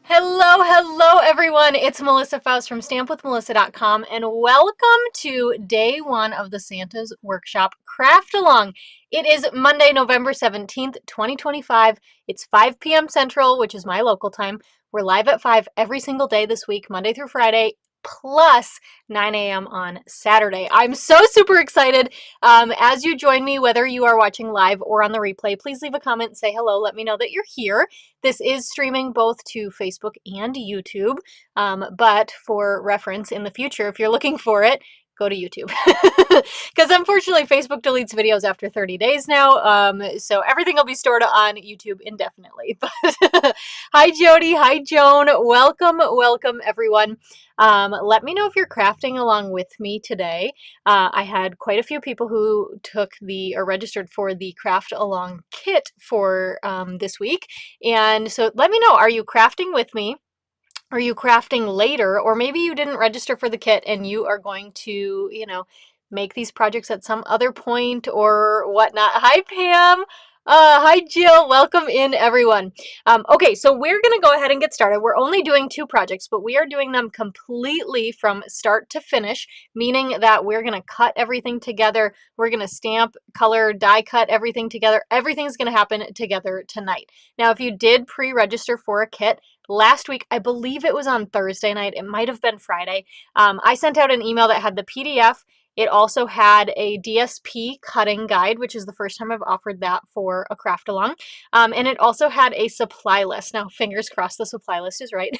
Hello everyone. It's Melissa Faust from stampwithmelissa.com and welcome to day one of the Santa's Workshop Craft Along. It is Monday, November 17th, 2025. It's 5 p.m. Central, which is my local time. We're live at 5 every single day this week, Monday through Friday, plus 9 a.m. on Saturday. I'm so super excited. As you join me, whether you are watching live or on the replay, please leave a comment, say hello, let me know that you're here. This is streaming both to Facebook and YouTube, but for reference in the future, if you're looking for it, go to YouTube. Because unfortunately, Facebook deletes videos after 30 days now, so everything will be stored on YouTube indefinitely. But hi, Jody. Hi, Joan. Welcome, everyone. Let me know if you're crafting along with me today. I had quite a few people who took or registered for the Craft Along kit for this week. And so let me know, are you crafting with me? Are you crafting later? Or maybe you didn't register for the kit and you are going to, make these projects at some other point or whatnot. Hi, Pam. Hi, Jill. Welcome in, everyone. Okay, so we're going to go ahead and get started. We're only doing 2 projects, but we are doing them completely from start to finish, meaning that we're going to cut everything together. We're going to stamp, color, die cut everything together. Everything's going to happen together tonight. Now, if you did pre-register for a kit, last week, I believe it was on Thursday night, it might have been Friday, I sent out an email that had the PDF. It also had a DSP cutting guide, which is the first time I've offered that for a craft along. And it also had a supply list. Now, fingers crossed the supply list is right.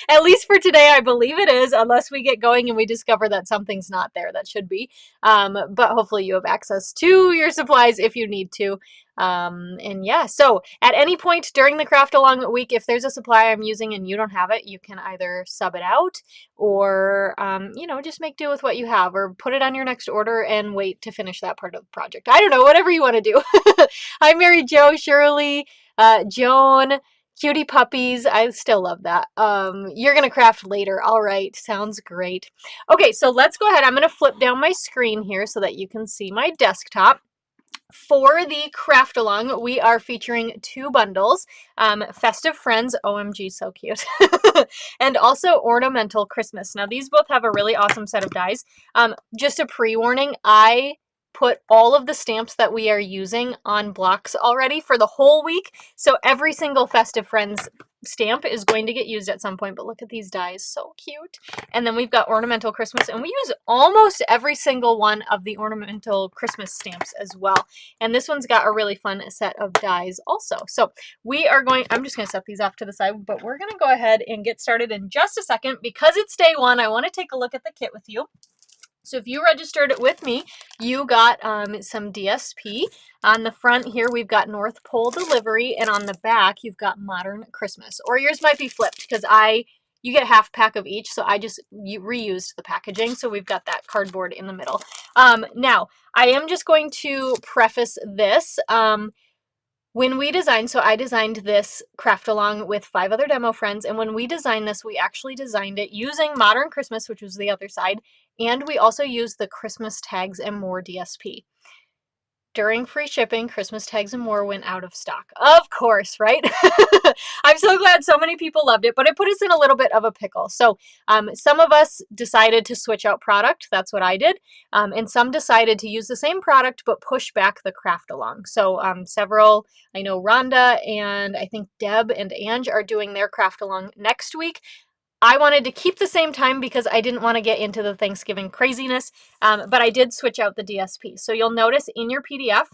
At least for today, I believe it is, unless we get going and we discover that something's not there that should be. But hopefully you have access to your supplies if you need to. And yeah, so at any point during the craft along week, if there's a supply I'm using and you don't have it, you can either sub it out or, just make do with what you have or put it on your next order and wait to finish that part of the project. I don't know, whatever you want to do. Hi, Mary Jo, Shirley, Joan, cutie puppies. I still love that. You're going to craft later. All right. Sounds great. Okay, so let's go ahead. I'm going to flip down my screen here so that you can see my desktop. For the craft along, we are featuring 2 bundles, Festive Friends, OMG, so cute, and also Ornamental Christmas. Now, these both have a really awesome set of dies. Just a pre-warning, I put all of the stamps that we are using on blocks already for the whole week, so every single Festive Friends stamp is going to get used at some point, but look at these dies, so cute. And then we've got Ornamental Christmas, and we use almost every single one of the Ornamental Christmas stamps as well. And this one's got a really fun set of dies also. So I'm just going to set these off to the side, but we're going to go ahead and get started in just a second. Because it's day one, I want to take a look at the kit with you. So if you registered with me, you got some DSP. On the front here, we've got North Pole Delivery, and on the back, you've got Modern Christmas. Or yours might be flipped because you get a half pack of each, so I just reused the packaging, so we've got that cardboard in the middle. Now, I am just going to preface this. When we designed, so I designed this craft along with 5 other demo friends, and when we designed this, we actually designed it using Modern Christmas, which was the other side, and we also used the Christmas Tags and More DSP. During free shipping, Christmas Tags and More went out of stock. Of course, right? I'm so glad so many people loved it, but it put us in a little bit of a pickle. So some of us decided to switch out product. That's what I did. And some decided to use the same product, but push back the craft along. So several, I know Rhonda and I think Deb and Ange are doing their craft along next week. I wanted to keep the same time because I didn't want to get into the Thanksgiving craziness, but I did switch out the DSP. So you'll notice in your PDF,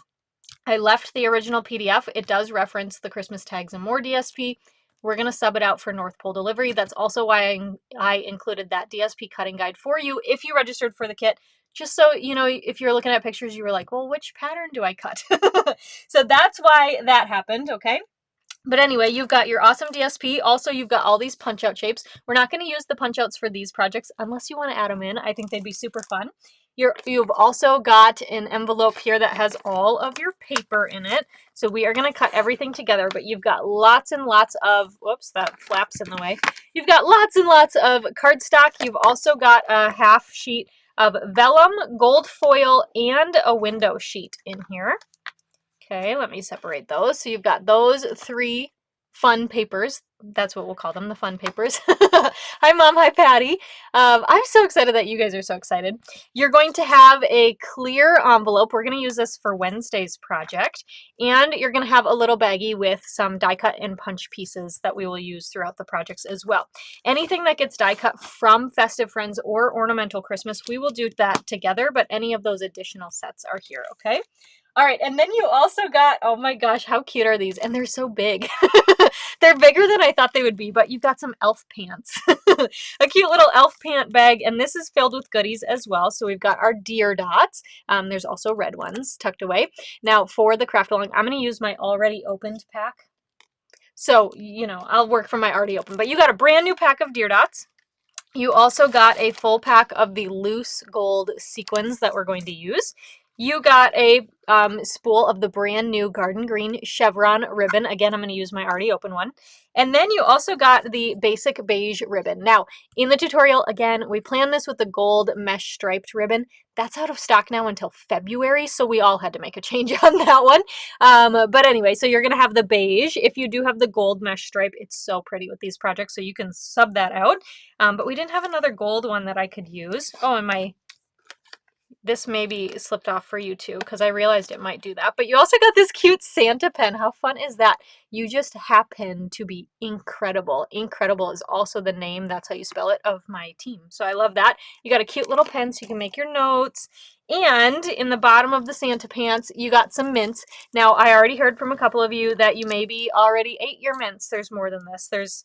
I left the original PDF. It does reference the Christmas Tags and More DSP. We're going to sub it out for North Pole Delivery. That's also why I included that DSP cutting guide for you if you registered for the kit. Just so, if you're looking at pictures, you were like, well, which pattern do I cut? So that's why that happened, okay? But anyway, you've got your awesome DSP. Also, you've got all these punch-out shapes. We're not going to use the punch-outs for these projects unless you want to add them in. I think they'd be super fun. You've also got an envelope here that has all of your paper in it. So we are going to cut everything together, but you've got lots and lots of, whoops, that flap's in the way. You've got lots and lots of cardstock. You've also got a half sheet of vellum, gold foil, and a window sheet in here. Okay, let me separate those. So you've got those 3 fun papers. That's what we'll call them, the fun papers. Hi, Mom. Hi, Patty. I'm so excited that you guys are so excited. You're going to have a clear envelope. We're going to use this for Wednesday's project. And you're going to have a little baggie with some die cut and punch pieces that we will use throughout the projects as well. Anything that gets die cut from Festive Friends or Ornamental Christmas, we will do that together, but any of those additional sets are here, okay? All right, and then you also got, oh my gosh, how cute are these? And they're so big. They're bigger than I thought they would be, but you've got some elf pants. A cute little elf pant bag, and this is filled with goodies as well. So we've got our deer dots. There's also red ones tucked away. Now for the craft along, I'm going to use my already opened pack. So, you know, I'll work from my already open, but you got a brand new pack of deer dots. You also got a full pack of the loose gold sequins that we're going to use. You got a spool of the brand new Garden Green chevron ribbon. Again, I'm going to use my already open one. And then you also got the basic beige ribbon. Now, in the tutorial, again, we planned this with the gold mesh striped ribbon. That's out of stock now until February, so we all had to make a change on that one. But anyway, so you're going to have the beige. If you do have the gold mesh stripe, it's so pretty with these projects, so you can sub that out. But we didn't have another gold one that I could use. Oh, and this maybe slipped off for you too, because I realized it might do that. But you also got this cute Santa pen. How fun is that? You just happen to be incredible. Incredible is also the name, that's how you spell it, of my team. So I love that. You got a cute little pen so you can make your notes. And in the bottom of the Santa pants, you got some mints. Now, I already heard from a couple of you that you maybe already ate your mints. There's more than this. There's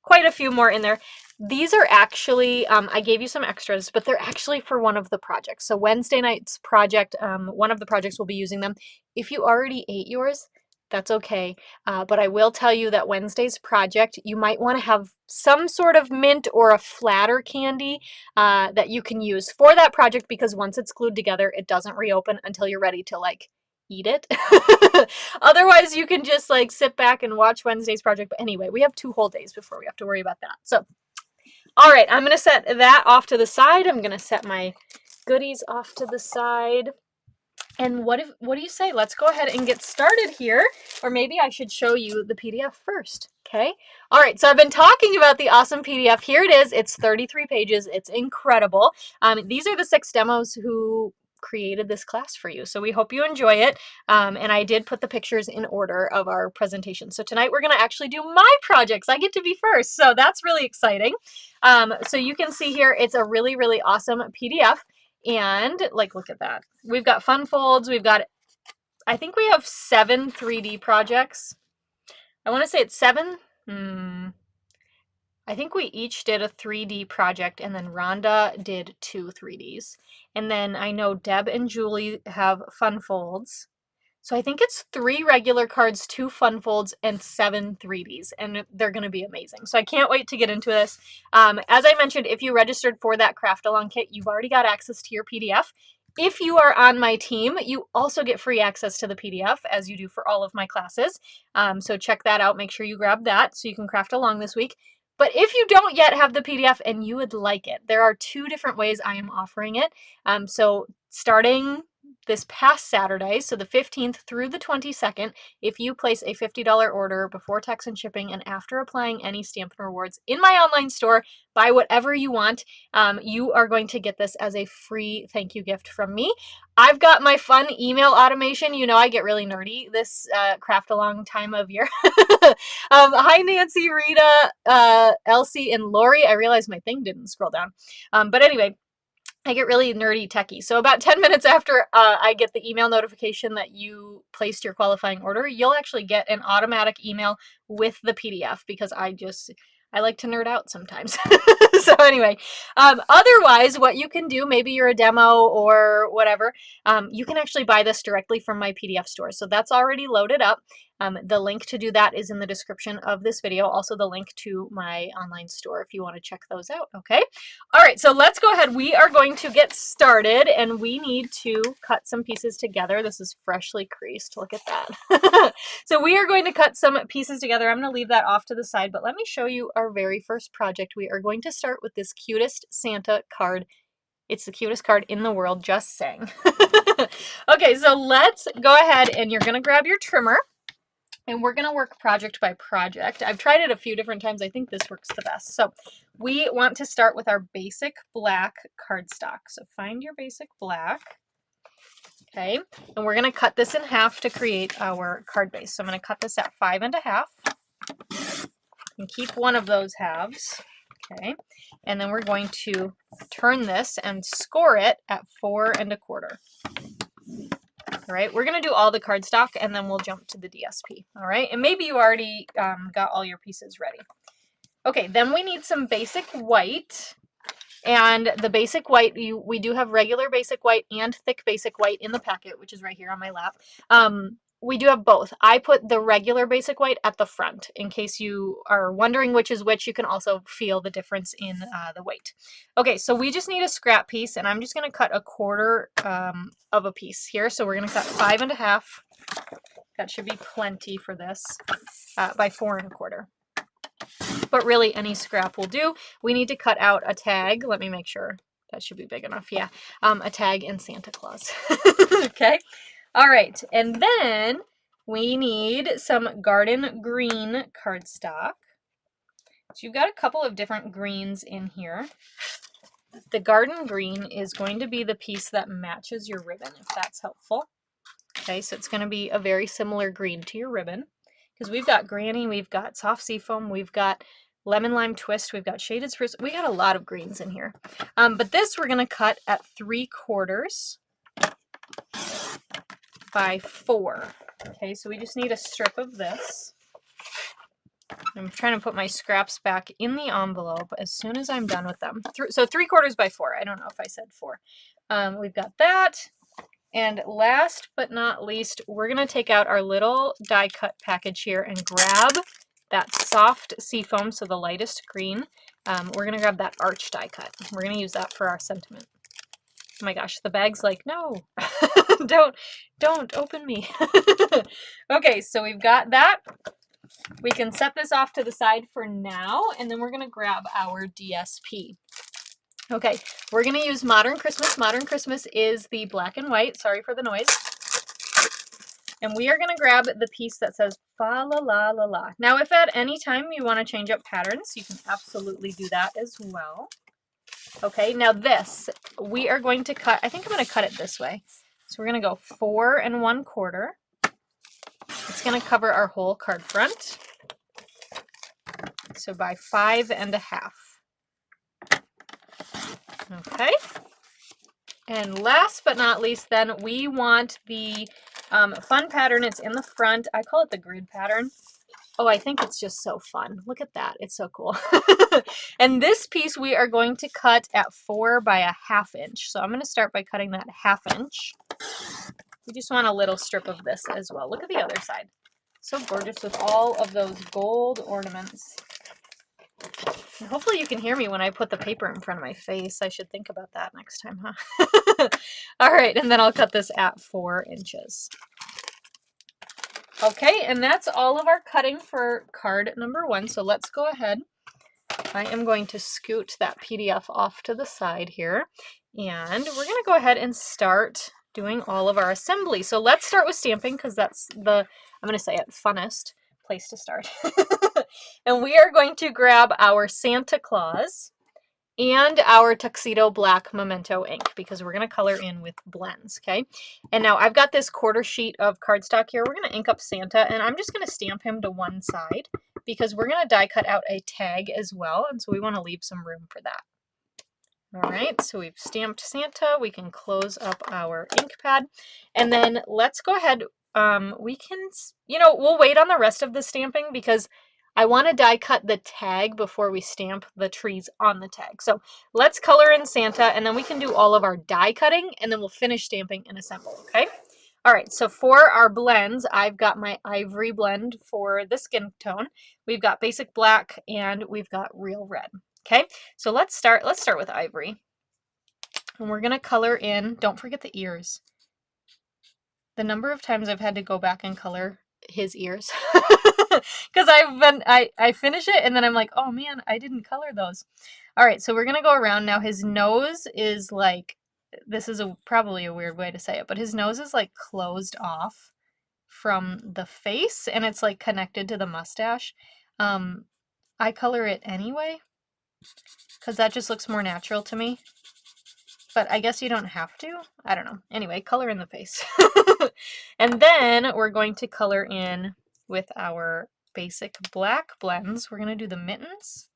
quite a few more in there. These are actually, I gave you some extras, but they're actually for one of the projects. So Wednesday night's project, one of the projects will be using them. If you already ate yours, that's okay. But I will tell you that Wednesday's project, you might want to have some sort of mint or a flatter candy that you can use for that project, because once it's glued together, it doesn't reopen until you're ready to like eat it. Otherwise, you can just like sit back and watch Wednesday's project. But anyway, we have 2 whole days before we have to worry about that. So, all right, I'm going to set that off to the side. I'm going to set my goodies off to the side. And what do you say? Let's go ahead and get started here. Or maybe I should show you the PDF first. Okay. All right. So I've been talking about the awesome PDF. Here it is. It's 33 pages. It's incredible. These are the 6 demos who created this class for you. So we hope you enjoy it. And I did put the pictures in order of our presentation. So tonight we're going to actually do my projects. I get to be first. So that's really exciting. So you can see here, it's a really, really awesome PDF. And like, look at that. We've got fun folds. We've got, I think we have 7 3D projects. I want to say it's 7. I think we each did a 3D project, and then Rhonda did 2 3Ds. And then I know Deb and Julie have fun folds. So I think it's 3 regular cards, 2 fun folds, and 7 3Ds, and they're going to be amazing. So I can't wait to get into this. As I mentioned, if you registered for that craft along kit, you've already got access to your PDF. If you are on my team, you also get free access to the PDF, as you do for all of my classes. So check that out. Make sure you grab that so you can craft along this week. But if you don't yet have the PDF and you would like it, there are 2 different ways I am offering it. So starting this past Saturday, so the 15th through the 22nd, if you place a $50 order before tax and shipping and after applying any Stampin' Rewards in my online store, buy whatever you want, you are going to get this as a free thank you gift from me. I've got my fun email automation. You know, I get really nerdy this craft along time of year. Hi, Nancy, Rita, Elsie, and Lori. I realized my thing didn't scroll down. But anyway, I get really nerdy techie. So about 10 minutes after I get the email notification that you placed your qualifying order, you'll actually get an automatic email with the PDF, because I like to nerd out sometimes. So anyway, otherwise, what you can do, maybe you're a demo or whatever, you can actually buy this directly from my PDF store. So that's already loaded up. The link to do that is in the description of this video. Also the link to my online store if you want to check those out. Okay. All right. So let's go ahead. We are going to get started, and we need to cut some pieces together. This is freshly creased. Look at that. So we are going to cut some pieces together. I'm going to leave that off to the side, but let me show you our very first project. We are going to start with this cutest Santa card. It's the cutest card in the world, just saying. Okay, so let's go ahead, and you're going to grab your trimmer. And we're going to work project by project. I've tried it a few different times. I think this works the best. So we want to start with our basic black cardstock. So find your basic black. Okay, and we're going to cut this in half to create our card base. So I'm going to cut this at 5 1/2 and keep one of those halves. Okay, and then we're going to turn this and score it at 4 1/4. All right, we're going to do all the cardstock and then we'll jump to the DSP. All right, and maybe you already got all your pieces ready. Okay, then we need some basic white. And the basic white, we do have regular basic white and thick basic white in the packet, which is right here on my lap. We do have both. I put the regular basic white at the front. In case you are wondering which is which, you can also feel the difference in the weight. Okay, so we just need a scrap piece, and I'm just going to cut 1/4 of a piece here. So we're going to cut 5 1/2. That should be plenty for this, by 4 1/4. But really any scrap will do. We need to cut out a tag. Let me make sure that should be big enough. Yeah, a tag and Santa Claus. Okay. All right, and then we need some garden green cardstock. So you've got a couple of different greens in here. The garden green is going to be the piece that matches your ribbon, if that's helpful. Okay, so it's going to be a very similar green to your ribbon, because we've got Granny, we've got soft seafoam, we've got lemon lime twist, we've got shaded spruce. We got a lot of greens in here. But this we're going to cut at 3/4 by 4. Okay, so we just need a strip of this. I'm trying to put my scraps back in the envelope as soon as I'm done with them. So 3/4 by 4. I don't know if I said 4. We've got that. And last but not least, we're going to take out our little die cut package here and grab that soft seafoam, so the lightest green. We're going to grab that arch die cut. We're going to use that for our sentiment. Oh my gosh, the bag's like, no, don't open me. Okay, so we've got that. We can set this off to the side for now, and then we're going to grab our DSP. Okay, we're going to use Modern Christmas. Modern Christmas is the black and white. Sorry for the noise. And we are going to grab the piece that says fa la la la la. Now, if at any time you want to change up patterns, you can absolutely do that as well. Okay, now this, we are going to cut, I think I'm going to cut it this way. So we're going to go 4 1/4. It's going to cover our whole card front. So by 5 1/2. Okay. And last but not least, then we want the fun pattern. It's in the front. I call it the grid pattern. Oh, I think it's just so fun. Look at that. It's so cool. And this piece we are going to cut at 4 by 1/2 inch. So I'm going to start by cutting that 1/2 inch. We just want a little strip of this as well. Look at the other side. So gorgeous with all of those gold ornaments. And hopefully you can hear me when I put the paper in front of my face. I should think about that next time, huh? All right, and then I'll cut this at 4 inches. Okay, and that's all of our cutting for card number 1. So let's go ahead. I am going to scoot that PDF off to the side here, and we're going to go ahead and start doing all of our assembly. So let's start with stamping, because that's the, I'm going to say it, funnest place to start. And we are going to grab our Santa Claus and our Tuxedo Black Memento ink, because we're going to color in with blends, okay? And now I've got this 1/4 sheet of cardstock here. We're going to ink up Santa, and I'm just going to stamp him to one side, because we're going to die cut out a tag as well, and so we want to leave some room for that. All right, so we've stamped Santa. We can close up our ink pad, and then let's go ahead. We can, we'll wait on the rest of the stamping, because I want to die cut the tag before we stamp the trees on the tag. So let's color in Santa, and then we can do all of our die cutting, and then we'll finish stamping and assemble, okay? All right, so for our blends, I've got my ivory blend for the skin tone. We've got basic black, and we've got real red, okay? So let's start with ivory. And we're gonna color in, don't forget the ears. The number of times I've had to go back and color his ears. Because I finish it and then I'm like, oh man, I didn't color those. All right, so we're gonna go around now. His nose is like, this is probably a weird way to say it, but his nose is like closed off. from the face and it's like connected to the mustache. I color it anyway because that just looks more natural to me. But I guess you don't have to. I don't know. Anyway, color in the face. And then we're going to color in with our basic black blends. We're going to do the mittens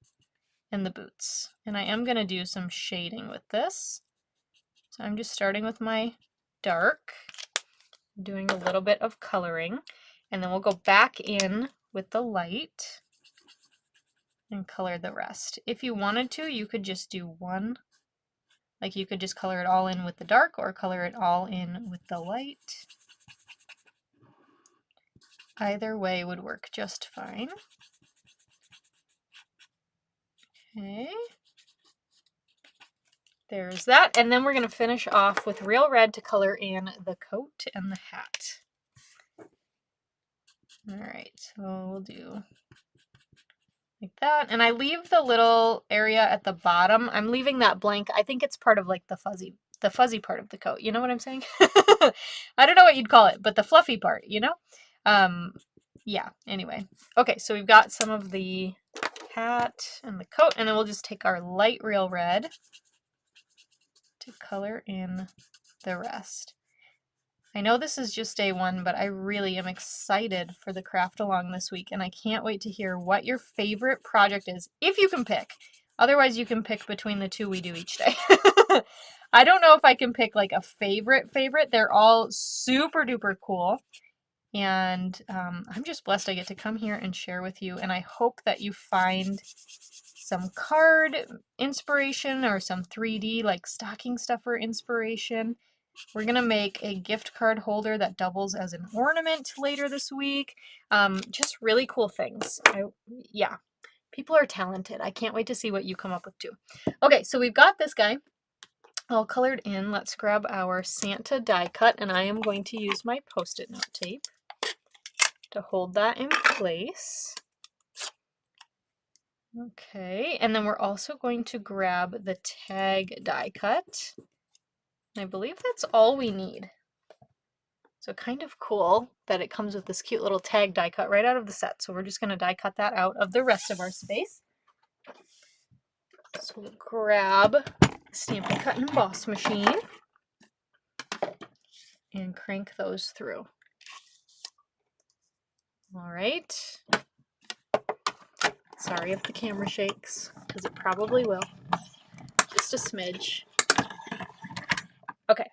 and the boots. And I am going to do some shading with this. So I'm just starting with my dark, doing a little bit of coloring, and then we'll go back in with the light and color the rest. If you wanted to, you could just do one. Like you could just color it all in with the dark or color it all in with the light. Either way would work just fine. Okay. There's that. And then we're going to finish off with Real Red to color in the coat and the hat. All right, so we'll do like that. And I leave the little area at the bottom. I'm leaving that blank. I think it's part of like the fuzzy part of the coat. You know what I'm saying? I don't know what you'd call it, but the fluffy part, you know? Yeah, anyway. Okay, so we've got some of the hat and the coat, and then we'll just take our light Real Red to color in the rest. I know this is just day one, but I really am excited for the craft along this week, and I can't wait to hear what your favorite project is, if you can pick. Otherwise, you can pick between the two we do each day. I don't know if I can pick like a favorite. They're all super duper cool. And I'm just blessed I get to come here and share with you, and I hope that you find some card inspiration or some 3D like stocking stuffer inspiration. We're going to make a gift card holder that doubles as an ornament later this week. Just really cool things. Yeah, people are talented. I can't wait to see what you come up with too. Okay, so we've got this guy all colored in. Let's grab our Santa die cut, and I am going to use my Post-it note tape to hold that in place. Okay, and then we're also going to grab the tag die cut. I believe that's all we need. So kind of cool that it comes with this cute little tag die cut right out of the set. So we're just going to die cut that out of the rest of our space. So we'll grab the Stampin' Cut and Emboss machine and crank those through. All right. Sorry if the camera shakes, because it probably will. Just a smidge. Okay.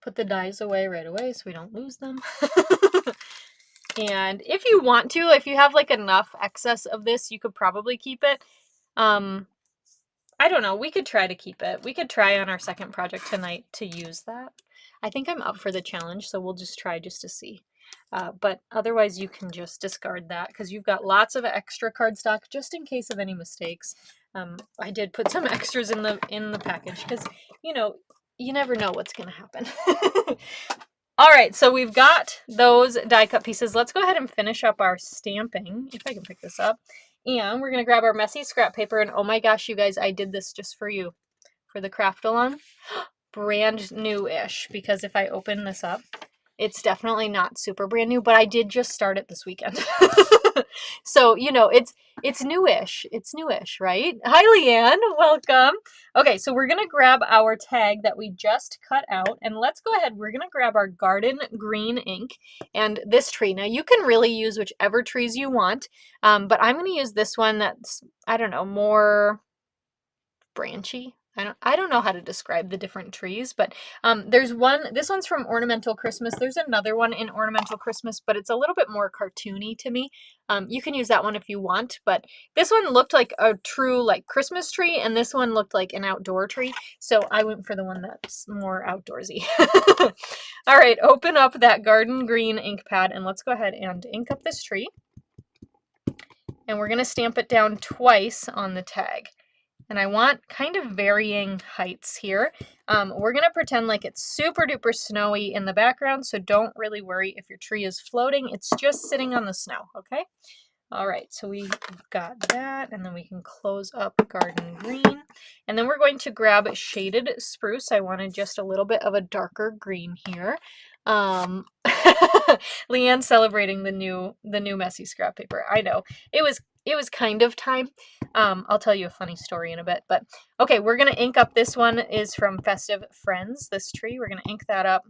Put the dies away right away so we don't lose them. And if you want to, if you have like enough excess of this, you could probably keep it. I don't know. We could try to keep it. We could try on our second project tonight to use that. I think I'm up for the challenge, so we'll just try just to see. But otherwise, you can just discard that because you've got lots of extra cardstock just in case of any mistakes. I did put some extras in the package because, you know, you never know what's going to happen. All right, so we've got those die cut pieces. Let's go ahead and finish up our stamping, if I can pick this up. And we're going to grab our messy scrap paper. And oh my gosh, you guys, I did this just for you, for the craft along. Brand new-ish, because if I open this up, it's definitely not super brand new, but I did just start it this weekend. So, you know, it's newish. It's newish, right? Hi, Leanne. Welcome. Okay, so we're going to grab our tag that we just cut out, and let's go ahead. We're going to grab our garden green ink and this tree. Now, you can really use whichever trees you want, but I'm going to use this one that's, I don't know, more branchy. I don't know how to describe the different trees, but there's one, this one's from Ornamental Christmas. There's another one in Ornamental Christmas, but it's a little bit more cartoony to me. You can use that one if you want, but this one looked like a true like Christmas tree, and this one looked like an outdoor tree. So I went for the one that's more outdoorsy. All right, open up that garden green ink pad, and let's go ahead and ink up this tree. And we're going to stamp it down twice on the tag. And I want kind of varying heights here. We're going to pretend like it's super duper snowy in the background, so don't really worry if your tree is floating. It's just sitting on the snow, okay? All right, so we've got that, and then we can close up garden green. And then we're going to grab shaded spruce. I wanted just a little bit of a darker green here. Leanne celebrating the new messy scrap paper. I know. It was kind of time. I'll tell you a funny story in a bit, but okay, we're gonna ink up. This one is from Festive Friends, this tree. We're gonna ink that up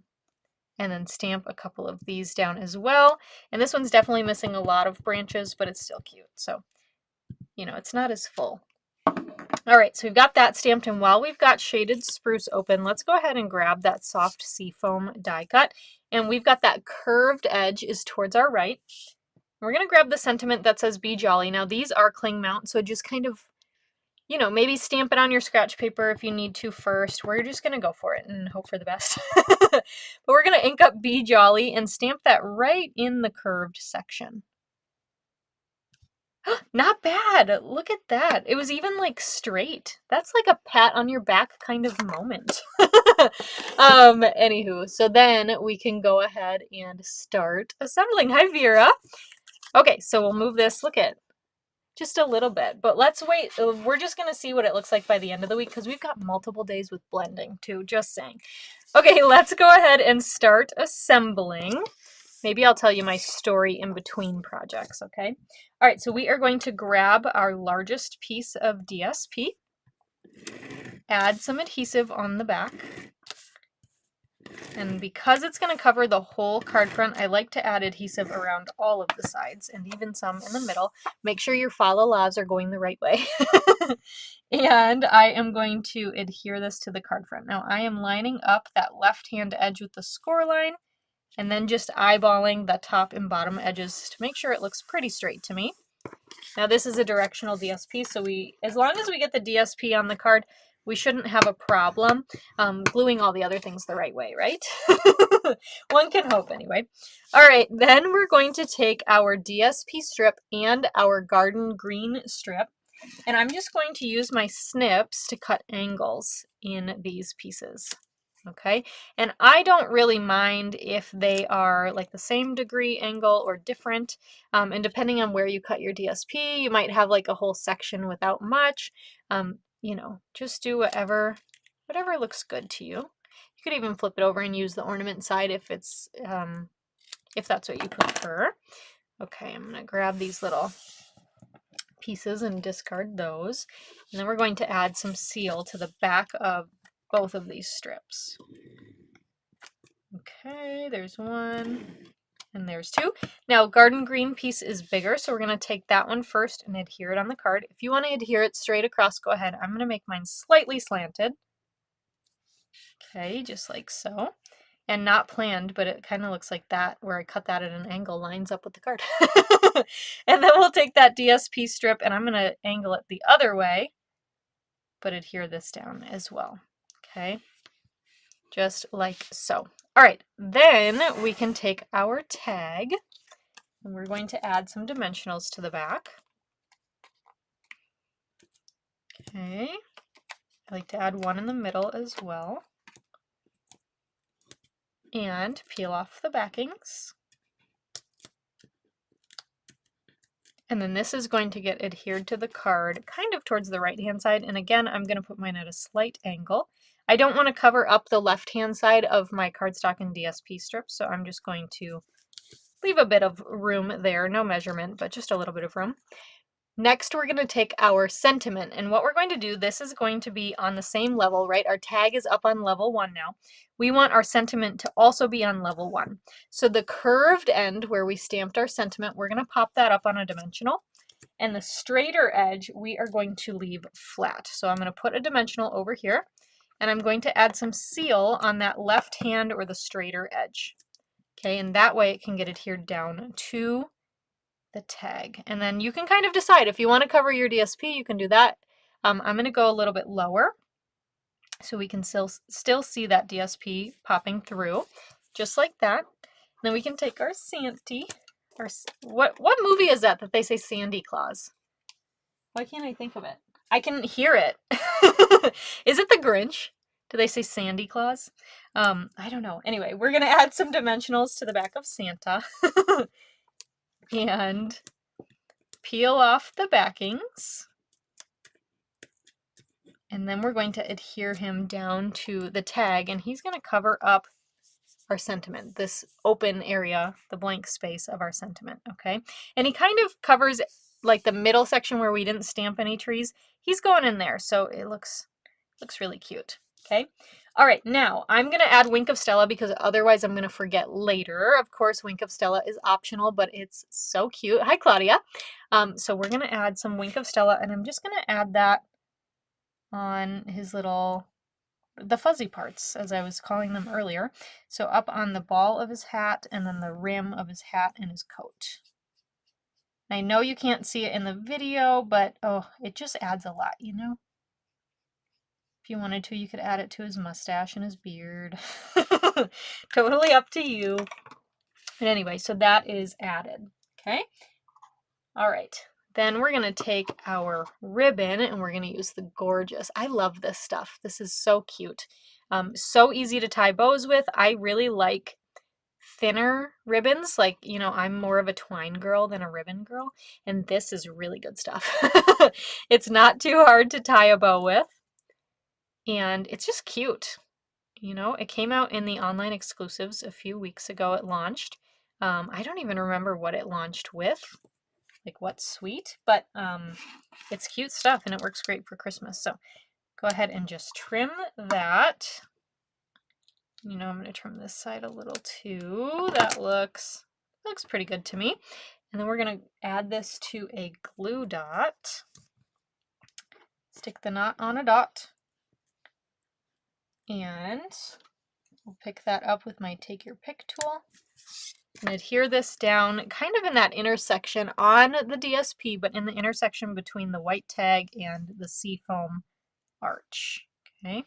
and then stamp a couple of these down as well. And this one's definitely missing a lot of branches, but it's still cute. So, you know, it's not as full. All right, so we've got that stamped, and while we've got Shaded Spruce open, let's go ahead and grab that soft seafoam die cut. And we've got that curved edge is towards our right. We're going to grab the sentiment that says Be Jolly. Now, these are cling mount, so just kind of, you know, maybe stamp it on your scratch paper if you need to first. We're just going to go for it and hope for the best. But we're going to ink up Be Jolly and stamp that right in the curved section. Not bad. Look at that. It was even like straight. That's like a pat on your back kind of moment. Anywho, so then we can go ahead and start assembling. Hi, Vera. Okay, so we'll move this. Look at just a little bit, but let's wait. We're just going to see what it looks like by the end of the week because we've got multiple days with blending too, just saying. Okay, let's go ahead and start assembling. Maybe I'll tell you my story in between projects, okay? All right, so we are going to grab our largest piece of DSP, add some adhesive on the back, and because it's going to cover the whole card front, I like to add adhesive around all of the sides and even some in the middle. Make sure your fa la las are going the right way. And I am going to adhere this to the card front. Now I am lining up that left-hand edge with the score line, and then just eyeballing the top and bottom edges to make sure it looks pretty straight to me. Now this is a directional DSP, so as long as we get the DSP on the card, we shouldn't have a problem gluing all the other things the right way, right? One can hope anyway. All right, then we're going to take our DSP strip and our garden green strip, and I'm just going to use my snips to cut angles in these pieces. Okay, and I don't really mind if they are like the same degree angle or different, and depending on where you cut your DSP, you might have like a whole section without much. You know, just do whatever looks good to you. You could even flip it over and use the ornament side if it's if that's what you prefer. Okay, I'm gonna grab these little pieces and discard those, and then we're going to add some seal to the back of both of these strips. Okay, there's one and there's two. Now garden green piece is bigger, so we're going to take that one first and adhere it on the card. If you want to adhere it straight across, go ahead. I'm going to make mine slightly slanted. Okay, just like so. And not planned, but it kind of looks like that, where I cut that at an angle lines up with the card. And then we'll take that DSP strip and I'm going to angle it the other way, but adhere this down as well. Okay, just like so. All right, then we can take our tag and we're going to add some dimensionals to the back. Okay, I like to add one in the middle as well. And peel off the backings. And then this is going to get adhered to the card kind of towards the right hand side. And again, I'm going to put mine at a slight angle. I don't want to cover up the left hand side of my cardstock and DSP strips, so I'm just going to leave a bit of room there, no measurement, but just a little bit of room. Next, we're going to take our sentiment, and what we're going to do, this is going to be on the same level, right? Our tag is up on level 1 now. We want our sentiment to also be on level 1. So the curved end where we stamped our sentiment, we're going to pop that up on a dimensional, and the straighter edge we are going to leave flat. So I'm going to put a dimensional over here, and I'm going to add some seal on that left hand or the straighter edge. Okay, and that way it can get adhered down to the tag. And then you can kind of decide if you want to cover your DSP, you can do that. I'm going to go a little bit lower so we can still see that DSP popping through, just like that. And then we can take our Santa, or what movie is that they say Sandy Claus? Why can't I think of it? I can hear it. Is it the Grinch? Do they say Sandy Claus? I don't know. Anyway, we're going to add some dimensionals to the back of Santa. And peel off the backings. And then we're going to adhere him down to the tag, and he's going to cover up our sentiment, this open area, the blank space of our sentiment, okay? And he kind of covers like the middle section where we didn't stamp any trees. He's going in there, so it looks really cute, okay? All right, now I'm gonna add Wink of Stella because otherwise I'm gonna forget later. Of course, Wink of Stella is optional, but it's so cute. Hi, Claudia. So we're gonna add some Wink of Stella, and I'm just gonna add that on his little, the fuzzy parts, as I was calling them earlier. So up on the ball of his hat, and then the rim of his hat and his coat. I know you can't see it in the video, but oh, it just adds a lot, you know? If you wanted to, you could add it to his mustache and his beard. Totally up to you. But anyway, so that is added, okay? All right, then we're gonna take our ribbon and we're gonna use the Gorgeous. I love this stuff. This is so cute. So easy to tie bows with. I really like thinner ribbons. Like, you know, I'm more of a twine girl than a ribbon girl, and this is really good stuff. It's not too hard to tie a bow with. And it's just cute. You know, it came out in the online exclusives a few weeks ago. It launched. I don't even remember what it launched with, like what suite, but it's cute stuff and it works great for Christmas. So go ahead and just trim that. You know, I'm going to trim this side a little too. That looks pretty good to me. And then we're going to add this to a glue dot. Stick the knot on a dot. And we'll pick that up with my Take Your Pick tool and adhere this down kind of in that intersection on the DSP, but in the intersection between the white tag and the seafoam arch, okay?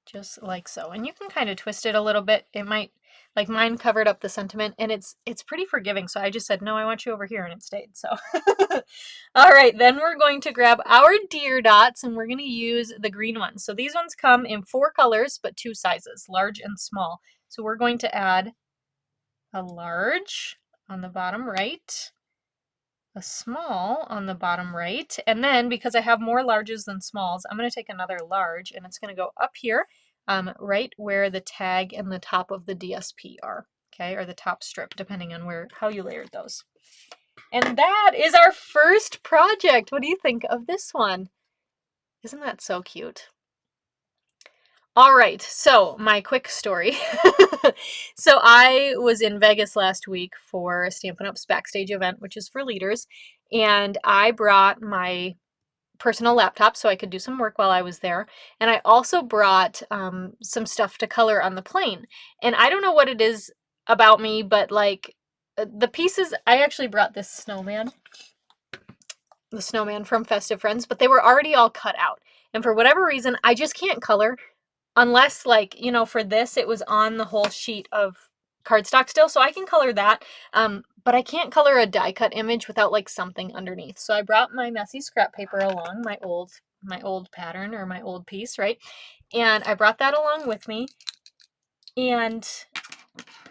Just like so. And you can kind of twist it a little bit. It might, like mine covered up the sentiment, and it's pretty forgiving. So I just said, no, I want you over here, and it stayed. So, all right, then we're going to grab our deer dots, and we're going to use the green ones. So these ones come in 4 colors, but 2 sizes, large and small. So we're going to add a large on the bottom right, a small on the bottom right, and then because I have more larges than smalls, I'm going to take another large, and it's going to go up here, right where the tag and the top of the DSP are, okay, or the top strip, depending on how you layered those. And that is our first project. What do you think of this one? Isn't that so cute? All right, so my quick story. So I was in Vegas last week for Stampin' Up's backstage event, which is for leaders, and I brought my personal laptop so I could do some work while I was there, and I also brought some stuff to color on the plane. And I don't know what it is about me, but like the pieces, I actually brought this snowman, the snowman from Festive Friends, but they were already all cut out. And for whatever reason, I just can't color unless, like, you know, for this, it was on the whole sheet of cardstock still, so I can color that. But I can't color a die cut image without like something underneath. So I brought my messy scrap paper along, my old pattern or my old piece, right? And I brought that along with me. And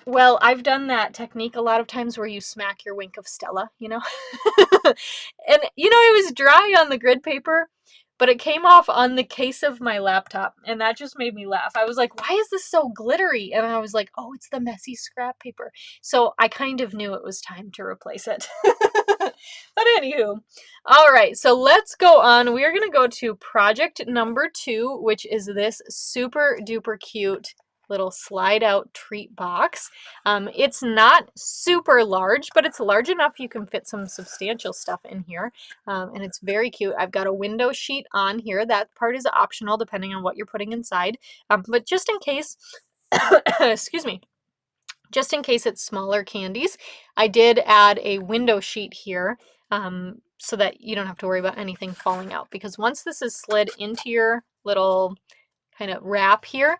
well, I've done that technique a lot of times where you smack your Wink of Stella, you know? And, you know, it was dry on the grid paper, but it came off on the case of my laptop, and that just made me laugh. I was like, why is this so glittery? And I was like, oh, it's the messy scrap paper. So I kind of knew it was time to replace it. But anywho, all right, so let's go on. We are going to go to project number 2, which is this super duper cute little slide out treat box. It's not super large, but it's large enough you can fit some substantial stuff in here. And it's very cute. I've got a window sheet on here. That part is optional depending on what you're putting inside. But just in case, excuse me, just in case it's smaller candies, I did add a window sheet here so that you don't have to worry about anything falling out. Because once this is slid into your little kind of wrap here,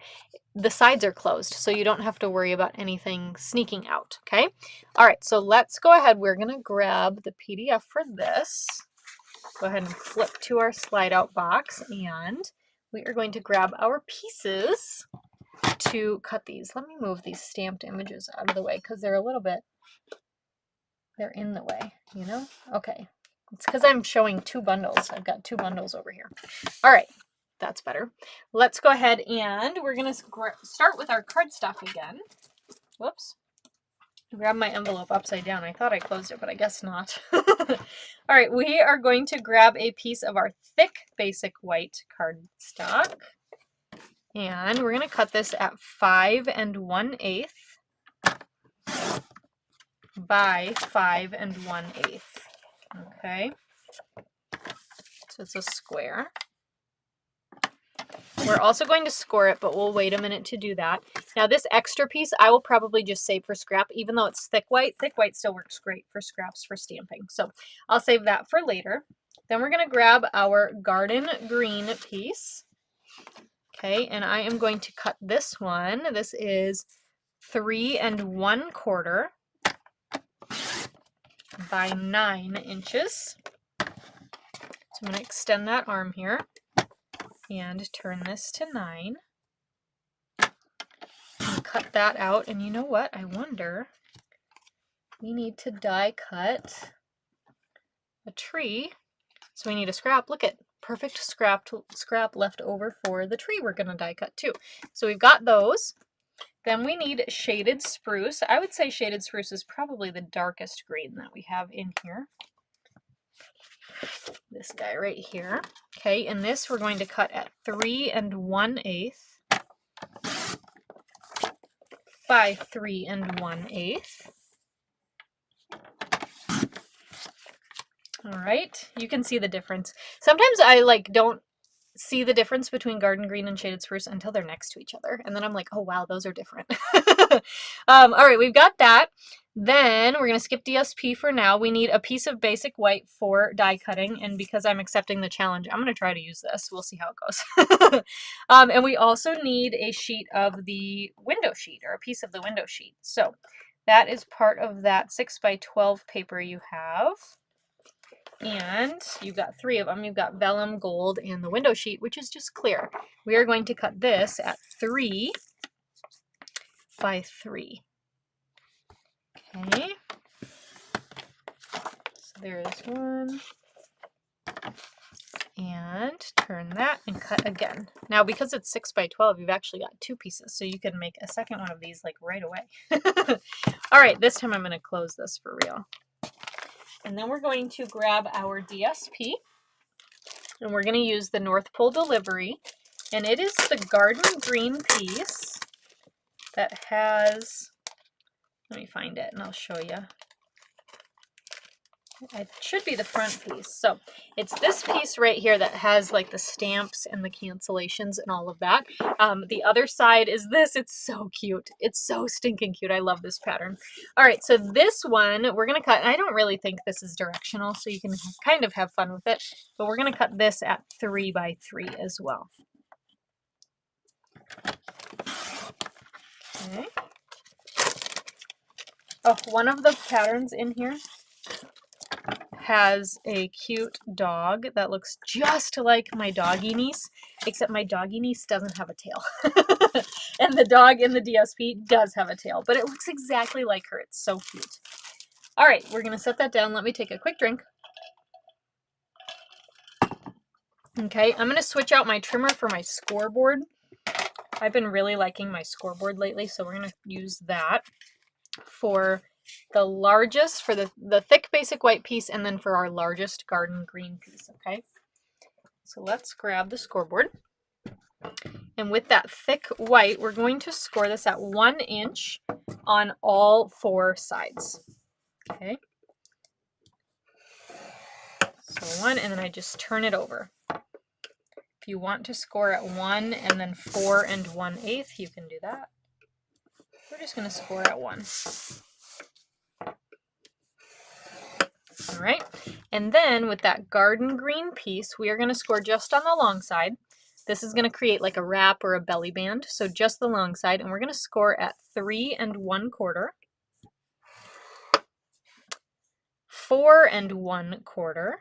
the sides are closed, so you don't have to worry about anything sneaking out, okay? All right, so let's go ahead. We're going to grab the PDF for this. Go ahead and flip to our slide out box, and we are going to grab our pieces to cut these. Let me move these stamped images out of the way because they're in the way, you know? Okay, it's because I'm showing 2 bundles. I've got 2 bundles over here. All right. that's better. Let's go ahead and we're going to start with our cardstock again. Whoops. Grab my envelope upside down. I thought I closed it, but I guess not. All right, we are going to grab a piece of our thick basic white cardstock. And we're going to cut this at 5 1/8 by 5 1/8. Okay. So it's a square. We're also going to score it, but we'll wait a minute to do that. Now this extra piece I will probably just save for scrap, even though it's thick white. Thick white still works great for scraps for stamping. So I'll save that for later. Then we're going to grab our garden green piece. Okay, and I am going to cut this one. This is 3 1/4 by 9 inches. So I'm going to extend that arm here and turn this to 9. And cut that out. And you know what? I wonder, we need to die cut a tree. So we need a scrap. Look at perfect scrap left over for the tree we're going to die cut too. So we've got those. Then we need shaded spruce. I would say shaded spruce is probably the darkest green that we have in here. This guy right here. Okay, and this we're going to cut at 3 1/8 by 3 1/8. All right, you can see the difference. Sometimes I don't see the difference between garden green and shaded spruce until they're next to each other. And then I'm like, oh wow, those are different. All right, we've got that. Then we're going to skip DSP for now. We need a piece of basic white for die cutting. And because I'm accepting the challenge, I'm going to try to use this. We'll see how it goes. And we also need a sheet of the window sheet, or a piece of the window sheet. So that is part of that 6 by 12 paper you have. And you've got 3 of them. You've got vellum, gold, and the window sheet, which is just clear. We are going to cut this at 3 by 3. Okay. So there's one. And turn that and cut again. Now, because it's 6 by 12, you've actually got 2 pieces, so you can make a second one of these right away. All right, this time I'm going to close this for real. And then we're going to grab our DSP, and we're going to use the North Pole Delivery, and it is the garden green piece that has, let me find it and I'll show you. It should be the front piece. So it's this piece right here that has the stamps and the cancellations and all of that. The other side is this. It's so cute. It's so stinking cute. I love this pattern. All right, so this one we're going to cut. And I don't really think this is directional, so you can kind of have fun with it. But we're going to cut this at 3 by 3 as well. Okay. Oh, one of the patterns in here has a cute dog that looks just like my doggy niece, except my doggy niece doesn't have a tail. And the dog in the DSP does have a tail, but it looks exactly like her. It's so cute. All right, we're going to set that down. Let me take a quick drink. Okay, I'm going to switch out my trimmer for my scoreboard. I've been really liking my scoreboard lately, so we're going to use that for the largest, for the thick basic white piece, and then for our largest garden green piece. Okay, so let's grab the scoreboard, and with that thick white we're going to score this at 1 inch on all 4 sides. Okay, so 1, and then I just turn it over. If you want to score at 1 and then 4 1/8, you can do that. We're just going to score at 1. All right, and then with that garden green piece, we are going to score just on the long side. This is going to create like a wrap or a belly band, so just the long side, and we're going to score at 3 1/4, 4 1/4,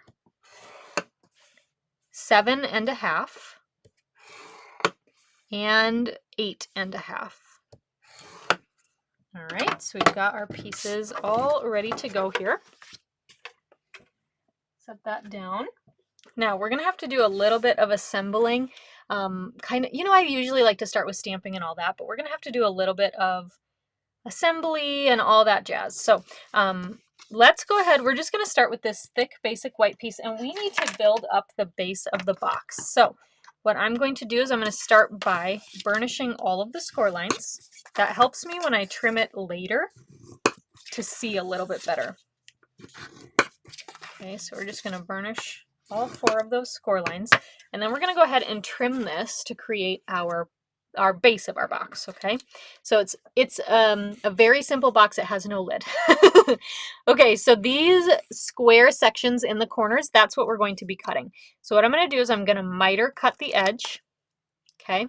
7 1/2, and 8 1/2. All right, so we've got our pieces all ready to go here. Set that down. Now we're going to have to do a little bit of assembling. kind of, I usually like to start with stamping and all that, but we're going to have to do a little bit of assembly and all that jazz. So let's go ahead. We're just going to start with this thick basic white piece, and we need to build up the base of the box. So what I'm going to do is I'm going to start by burnishing all of the score lines. That helps me when I trim it later to see a little bit better. Okay, so we're just going to burnish all 4 of those score lines, and then we're going to go ahead and trim this to create our base of our box. Okay, so it's a very simple box. It has no lid. Okay, so these square sections in the corners, that's what we're going to be cutting. So what I'm going to do is I'm going to miter cut the edge, okay,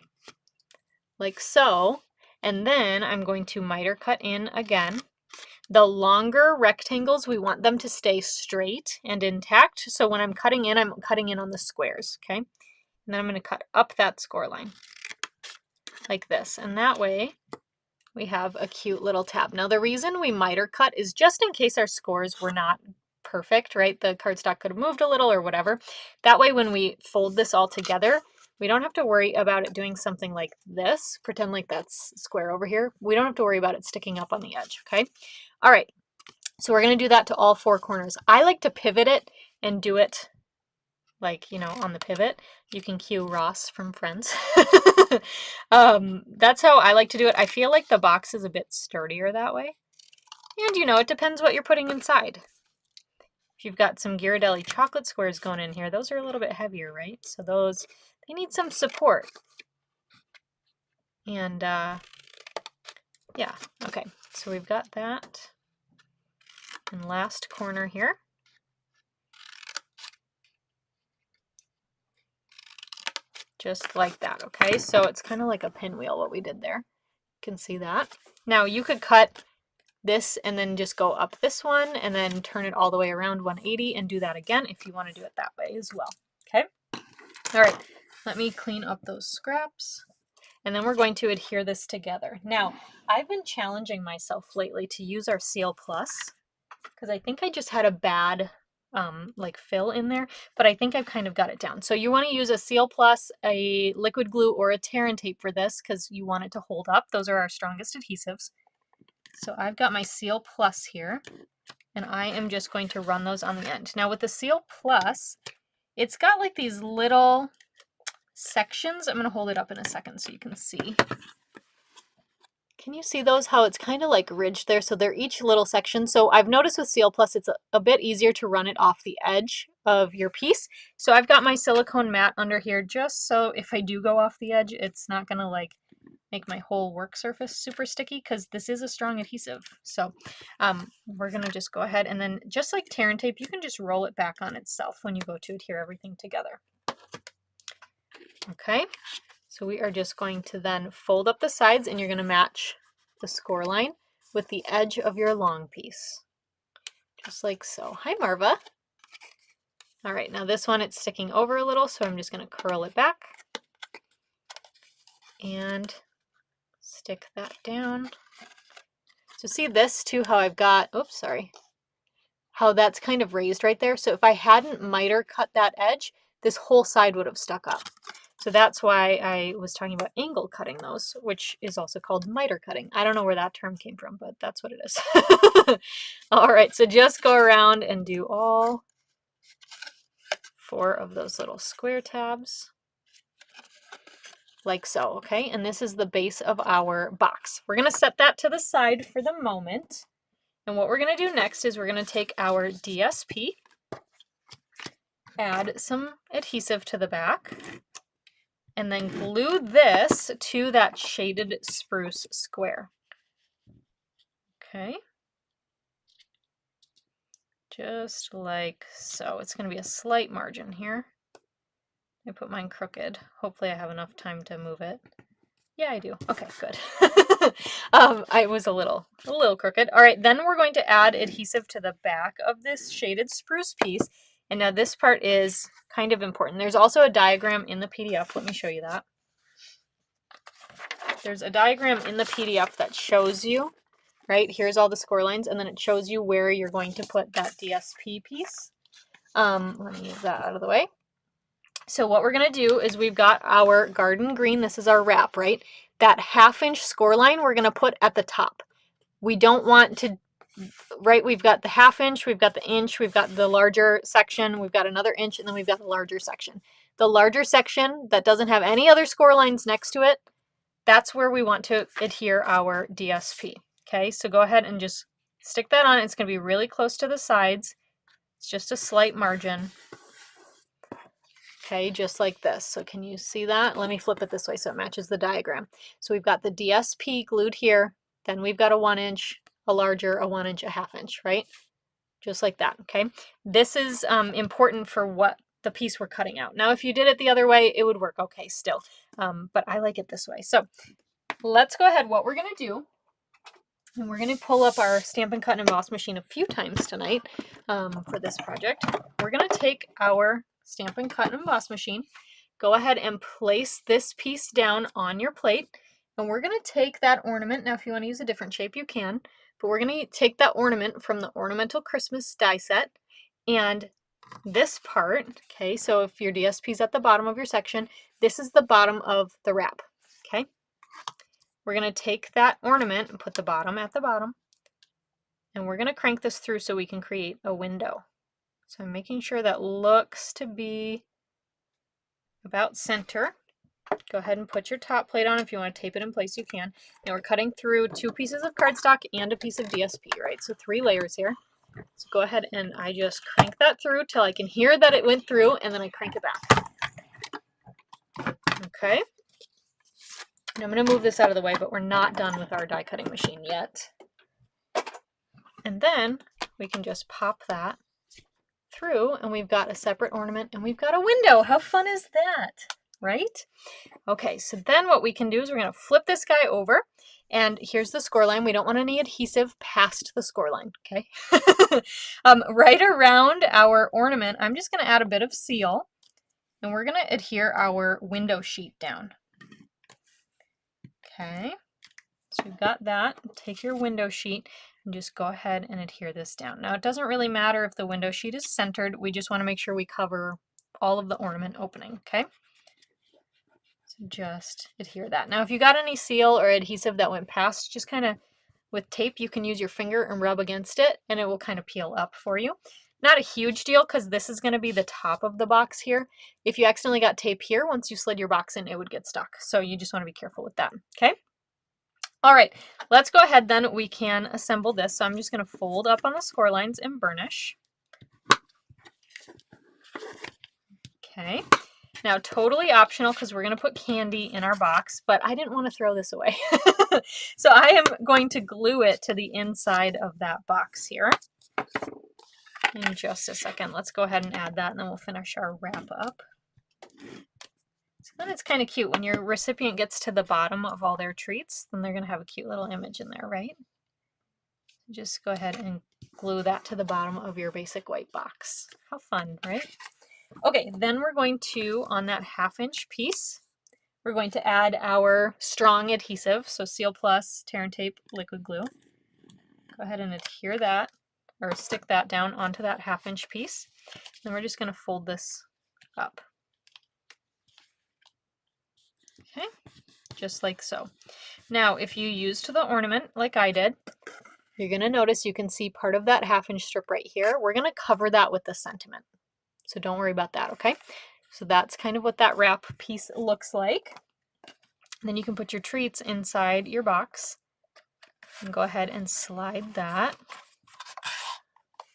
like so, and then I'm going to miter cut in again. The longer rectangles, we want them to stay straight and intact. So when I'm cutting in on the squares, okay? And then I'm going to cut up that score line like this. And that way we have a cute little tab. Now the reason we miter cut is just in case our scores were not perfect, right? The cardstock could have moved a little or whatever. That way when we fold this all together, we don't have to worry about it doing something like this. Pretend like that's square over here. We don't have to worry about it sticking up on the edge, okay? All right, so we're going to do that to all 4 corners. I like to pivot it and do it like, on the pivot. You can cue Ross from Friends. That's how I like to do it. I feel like the box is a bit sturdier that way. And, it depends what you're putting inside. If you've got some Ghirardelli chocolate squares going in here, those are a little bit heavier, right? So they need some support. And, yeah, okay. So we've got that. And last corner here. Just like that, okay? So it's kind of like a pinwheel what we did there. You can see that. Now you could cut this and then just go up this one and then turn it all the way around 180 and do that again if you want to do it that way as well, okay? All right, let me clean up those scraps. And then we're going to adhere this together. Now, I've been challenging myself lately to use our Seal Plus because I think I just had a bad like fill in there, but I think I've kind of got it down. So you want to use a Seal Plus, a liquid glue, or a tear and tape for this because you want it to hold up. Those are our strongest adhesives. So I've got my Seal Plus here, and I am just going to run those on the end. Now with the Seal Plus, it's got like these little sections. I'm going to hold it up in a second so you can see. Can you see those, how it's kind of like ridged there? So they're each little section. So I've noticed with Seal Plus, it's a bit easier to run it off the edge of your piece. So I've got my silicone mat under here just so if I do go off the edge, it's not going to like make my whole work surface super sticky because this is a strong adhesive. So we're going to just go ahead and then just like tear and tape, you can just roll it back on itself when you go to adhere everything together. Okay. So we are just going to then fold up the sides and you're going to match the score line with the edge of your long piece. Just like so. Hi, Marva. All right, now this one, it's sticking over a little, so I'm just going to curl it back and stick that down. So see this too, how I've got, oops, sorry, how that's kind of raised right there. So if I hadn't miter cut that edge, this whole side would have stuck up. So that's why I was talking about angle cutting those, which is also called miter cutting. I don't know where that term came from, but that's what it is. All right, so just go around and do all 4 of those little square tabs, like so, okay? And this is the base of our box. We're gonna set that to the side for the moment. And what we're gonna do next is we're gonna take our DSP, add some adhesive to the back, and then glue this to that shaded spruce square. Okay. Just like so. It's going to be a slight margin here. I put mine crooked. Hopefully I have enough time to move it. Yeah, I do. Okay, good. I was a little crooked. All right, then we're going to add adhesive to the back of this shaded spruce piece. And now this part is kind of important. There's also a diagram in the PDF. Let me show you that. There's a diagram in the PDF that shows you, right? Here's all the score lines, and then it shows you where you're going to put that DSP piece. Let me move that out of the way. So what we're going to do is we've got our garden green. This is our wrap, right? That 1/2 inch score line we're going to put at the top. We don't want to, right? We've got the 1/2 inch, we've got the inch, we've got the larger section, we've got another inch, and then we've got the larger section. The larger section that doesn't have any other score lines next to it, that's where we want to adhere our DSP. Okay, so go ahead and just stick that on. It's going to be really close to the sides. It's just a slight margin. Okay, just like this. So can you see that? Let me flip it this way so it matches the diagram. So we've got the DSP glued here, then we've got a 1 inch, a larger, a 1 inch, a 1/2 inch, right? Just like that, okay? This is important for what the piece we're cutting out. Now, if you did it the other way, it would work okay still, but I like it this way. So let's go ahead. What we're gonna do, and we're gonna pull up our Stampin' Cut and Emboss machine a few times tonight for this project. We're gonna take our Stampin' Cut and Emboss machine, go ahead and place this piece down on your plate, and we're gonna take that ornament. Now, if you wanna use a different shape, you can, but we're gonna take that ornament from the Ornamental Christmas die set, and this part, okay, so if your DSP is at the bottom of your section, this is the bottom of the wrap, okay? We're going to take that ornament and put the bottom at the bottom, and we're going to crank this through so we can create a window. So I'm making sure that looks to be about center. Go ahead and put your top plate on. If you want to tape it in place, you can. Now we're cutting through 2 pieces of cardstock and a piece of DSP, right? So 3 layers here. So go ahead and I just crank that through till I can hear that it went through, and then I crank it back. Okay. And I'm going to move this out of the way, but we're not done with our die cutting machine yet. And then we can just pop that through, and we've got a separate ornament, and we've got a window. How fun is that, right? Okay, so then what we can do is we're going to flip this guy over, and here's the score line. We don't want any adhesive past the score line, okay? Right around our ornament, I'm just going to add a bit of seal, and we're going to adhere our window sheet down. Okay, so we've got that. Take your window sheet and just go ahead and adhere this down. Now, it doesn't really matter if the window sheet is centered. We just want to make sure we cover all of the ornament opening, okay? So just adhere that. Now, if you got any seal or adhesive that went past, just kind of with tape, you can use your finger and rub against it, and it will kind of peel up for you. Not a huge deal because this is going to be the top of the box here. If you accidentally got tape here, once you slid your box in, it would get stuck. So you just want to be careful with that, okay? All right, let's go ahead then. We can assemble this. So I'm just going to fold up on the score lines and burnish. Okay, now totally optional because we're going to put candy in our box, but I didn't want to throw this away. So I am going to glue it to the inside of that box here. In just a second, let's go ahead and add that, and then we'll finish our wrap up. So then it's kind of cute when your recipient gets to the bottom of all their treats, then they're going to have a cute little image in there, right? Just go ahead and glue that to the bottom of your basic white box. How fun, right? Okay, then we're going to, on that 1/2 inch piece, we're going to add our strong adhesive, so Seal Plus, Tear and Tape, liquid glue. Go ahead and adhere that, or stick that down onto that 1/2 inch piece. Then we're just going to fold this up. Okay, just like so. Now, if you used the ornament like I did, you're going to notice you can see part of that 1/2 inch strip right here. We're going to cover that with the sentiment. So don't worry about that, okay? So that's kind of what that wrap piece looks like. Then you can put your treats inside your box and go ahead and slide that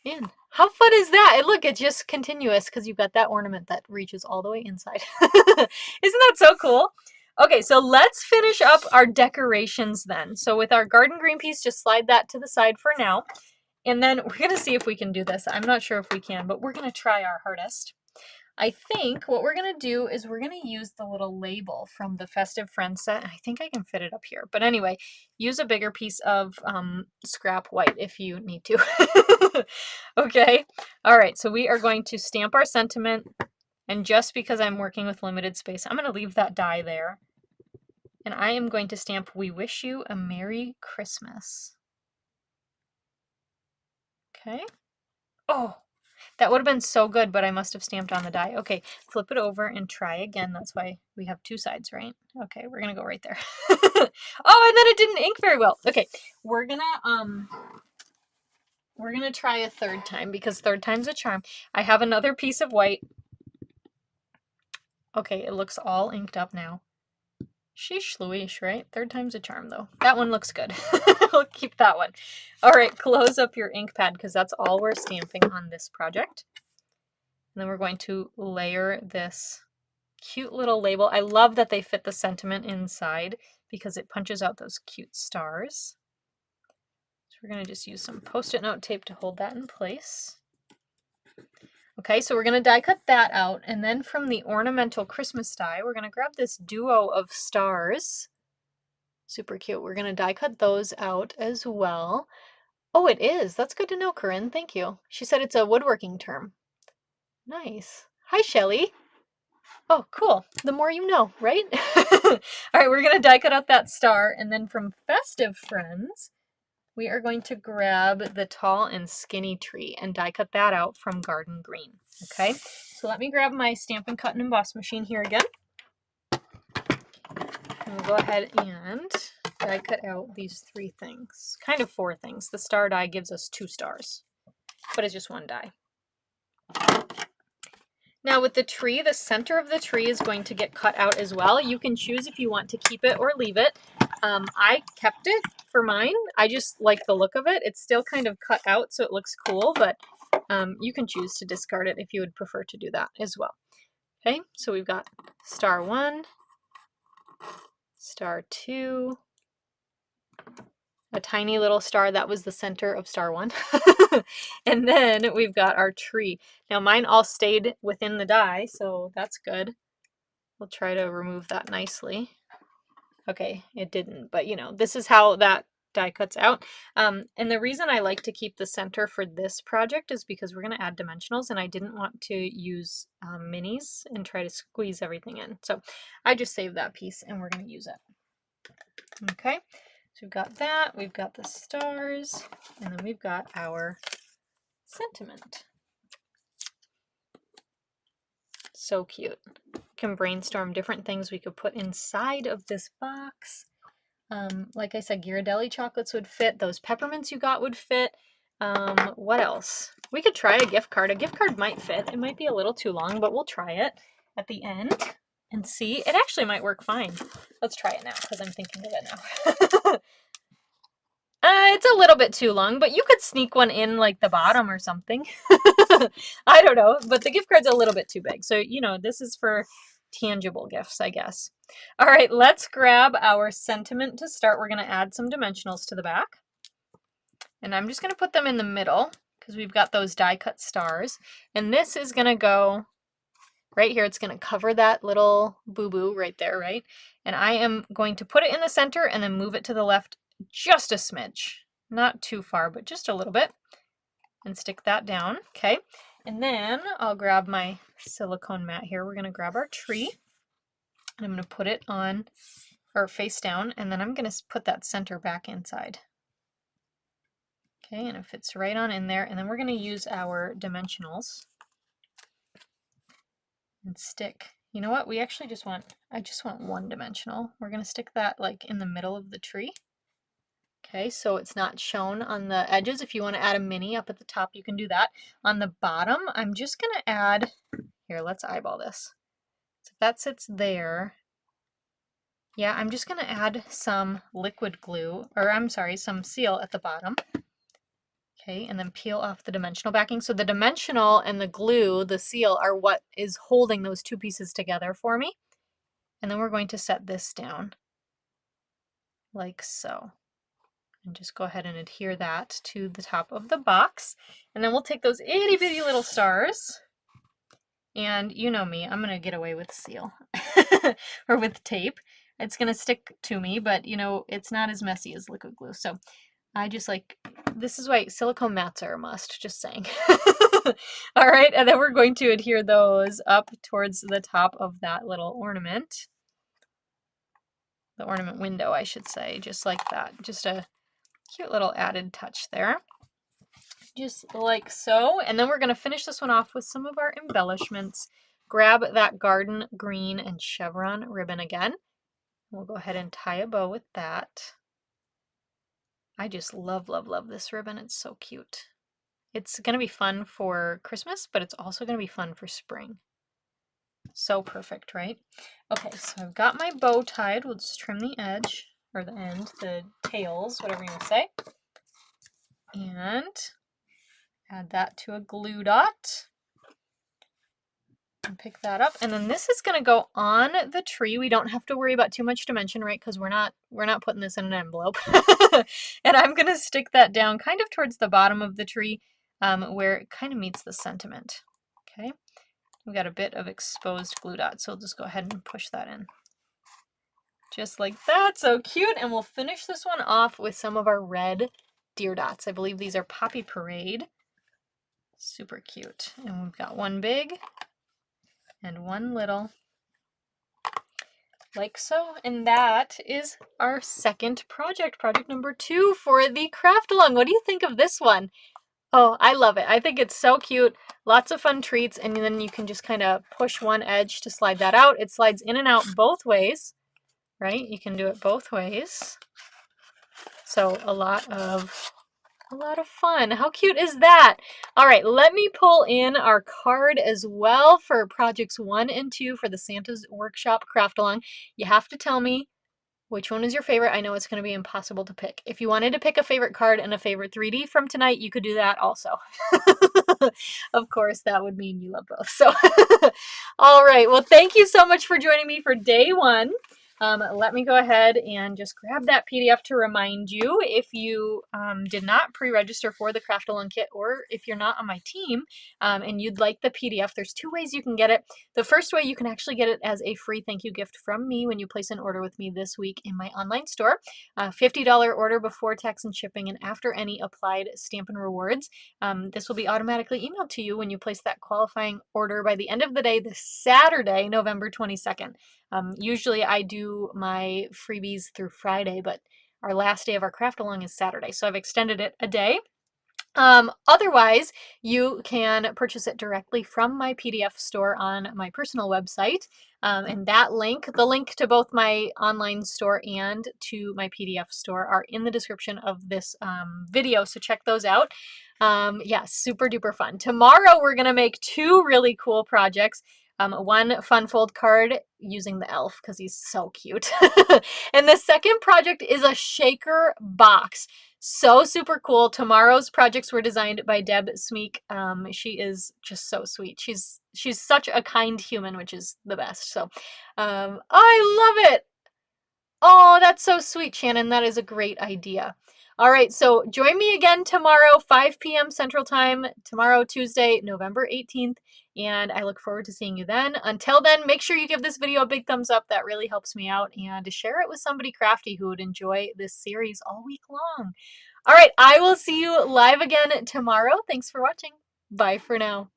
in. How fun is that? And look, it's just continuous because you've got that ornament that reaches all the way inside. Isn't that so cool? Okay, so let's finish up our decorations then. So with our garden green piece, just slide that to the side for now. And then we're going to see if we can do this. I'm not sure if we can, but we're going to try our hardest. I think what we're going to do is we're going to use the little label from the Festive Friends set. I think I can fit it up here. But anyway, use a bigger piece of scrap white if you need to. Okay. All right. So we are going to stamp our sentiment. And just because I'm working with limited space, I'm going to leave that die there. And I am going to stamp, "We wish you a Merry Christmas." Okay. Oh, That would have been so good, but I must have stamped on the die. Okay, flip it over and try again. That's why we have two sides, right? Okay, we're gonna go right there. Oh, and then it didn't ink very well. Okay, we're gonna try a third time because third time's a charm. I have another piece of white. Okay, it looks all inked up now. Sheesh Louise, right? Third time's a charm, though. That one looks good. We'll keep that one. All right, close up your ink pad because that's all we're stamping on this project. And then we're going to layer this cute little label. I love that they fit the sentiment inside because it punches out those cute stars. So we're going to just use some Post-it note tape to hold that in place. Okay, so we're going to die cut that out, and then from the ornamental Christmas die, we're going to grab this duo of stars. Super cute. We're going to die cut those out as well. Oh, it is. That's good to know, Corinne. Thank you. She said it's a woodworking term. Nice. Hi, Shelly. Oh, cool. The more you know, right? All right, we're going to die cut out that star, and then from Festive Friends, we are going to grab the tall and skinny tree and die cut that out from Garden Green. Okay, so let me grab my Stampin' Cut and Emboss machine here again. And we'll go ahead and die cut out these three things. Kind of four things. The star die gives us 2 stars, but it's just one die. Now with the tree, the center of the tree is going to get cut out as well. You can choose if you want to keep it or leave it. I kept it for mine. I just like the look of it. It's still kind of cut out, so it looks cool, but you can choose to discard it if you would prefer to do that as well. Okay, so we've got star 1, star 2, a tiny little star that was the center of star 1. And then we've got our tree. Now mine all stayed within the die, so that's good. We'll try to remove that nicely. Okay, it didn't, but you know, this is how that die cuts out. And the reason I like to keep the center for this project is because we're going to add dimensionals, and I didn't want to use minis and try to squeeze everything in. So I just saved that piece and we're going to use it. Okay, so we've got that, we've got the stars, and then we've got our sentiment. So cute. Can brainstorm different things we could put inside of this box. Like I said, Ghirardelli chocolates would fit. Those peppermints you got would fit. What else? We could try a gift card. A gift card might fit. It might be a little too long, but we'll try it at the end and see. It actually might work fine. Let's try it now because I'm thinking of it now. It's a little bit too long, but you could sneak one in like the bottom or something. I don't know, but the gift card's a little bit too big. So, you know, this is for tangible gifts, I guess. All right, let's grab our sentiment to start. We're going to add some dimensionals to the back. And I'm just going to put them in the middle because we've got those die cut stars. And this is going to go right here. It's going to cover that little boo-boo right there, right? And I am going to put it in the center and then move it to the left just a smidge. Not too far, but just a little bit. And stick that down, okay? And then I'll grab my silicone mat here. We're going to grab our tree. And I'm going to put it on, or face down, and then I'm going to put that center back inside. Okay, and it fits right on in there. And then we're going to use our dimensionals and stick. You know what? We actually just want, I just want one dimensional. We're going to stick that like in the middle of the tree. Okay, so it's not shown on the edges. If you want to add a mini up at the top, you can do that. On the bottom, I'm just going to add, here, let's eyeball this. So if that sits there, yeah, I'm just going to add some liquid glue, or I'm sorry, some seal at the bottom. Okay, and then peel off the dimensional backing. So the dimensional and the glue, the seal, are what is holding those two pieces together for me. And then we're going to set this down like so. And just go ahead and adhere that to the top of the box. And then we'll take those itty bitty little stars. And you know me, I'm going to get away with seal or with tape. It's going to stick to me, but you know, it's not as messy as liquid glue. So I just like, this is why silicone mats are a must, just saying. All right, and then we're going to adhere those up towards the top of that little ornament. The ornament window, I should say, just like that. Just a cute little added touch there. just like so. And then we're going to finish this one off with some of our embellishments. Grab that garden green and chevron ribbon again. We'll go ahead and tie a bow with that. I just love, love, love this ribbon. It's so cute. It's going to be fun for Christmas, but it's also going to be fun for spring. So perfect, right? Okay, so I've got my bow tied. We'll just trim the edge, or the end, the tails, whatever you want to say. And add that to a glue dot. And pick that up. And then this is going to go on the tree. We don't have to worry about too much dimension, right? Because we're not putting this in an envelope. And I'm going to stick that down kind of towards the bottom of the tree, where it kind of meets the sentiment. Okay. We've got a bit of exposed glue dot, so we'll just go ahead and push that in. Just like that, so cute. And we'll finish this one off with some of our red deer dots. I believe these are Poppy Parade. Super cute. And we've got one big and one little, like so. And that is our second project, project number 2 for the craft along. What do you think of this one? Oh, I love it. I think it's so cute. Lots of fun treats. And then you can just kind of push one edge to slide that out. It slides in and out both ways, right? You can do it both ways. So a lot of fun. How cute is that? All right, let me pull in our card as well for projects 1 and 2 for the Santa's Workshop Craft Along. You have to tell me which one is your favorite. I know it's going to be impossible to pick. If you wanted to pick a favorite card and a favorite 3D from tonight, you could do that also. Of course, that would mean you love both. So, all right. Well, thank you so much for joining me for day 1. Let me go ahead and just grab that PDF to remind you if you did not pre-register for the Craft Along kit, or if you're not on my team and you'd like the PDF, there's 2 ways you can get it. The first way, you can actually get it as a free thank you gift from me when you place an order with me this week in my online store. $50 order before tax and shipping and after any applied Stampin' Rewards. This will be automatically emailed to you when you place that qualifying order by the end of the day this Saturday, November 22nd. Usually I do my freebies through Friday, but our last day of our craft along is Saturday, so I've extended it a day. Otherwise, you can purchase it directly from my PDF store on my personal website. And that link, the link to both my online store and to my PDF store, are in the description of this video, so check those out. Yeah, super duper fun. Tomorrow we're going to make 2 really cool projects. One fun fold card using the elf because he's so cute. And the second project is a shaker box. So super cool. Tomorrow's projects were designed by Deb Smeek. She is just so sweet. She's such a kind human, which is the best. So I love it. Oh, that's so sweet, Shannon. That is a great idea. All right, so join me again tomorrow, 5 p.m. Central Time, tomorrow, Tuesday, November 18th, and I look forward to seeing you then. Until then, make sure you give this video a big thumbs up. That really helps me out, and share it with somebody crafty who would enjoy this series all week long. All right, I will see you live again tomorrow. Thanks for watching. Bye for now.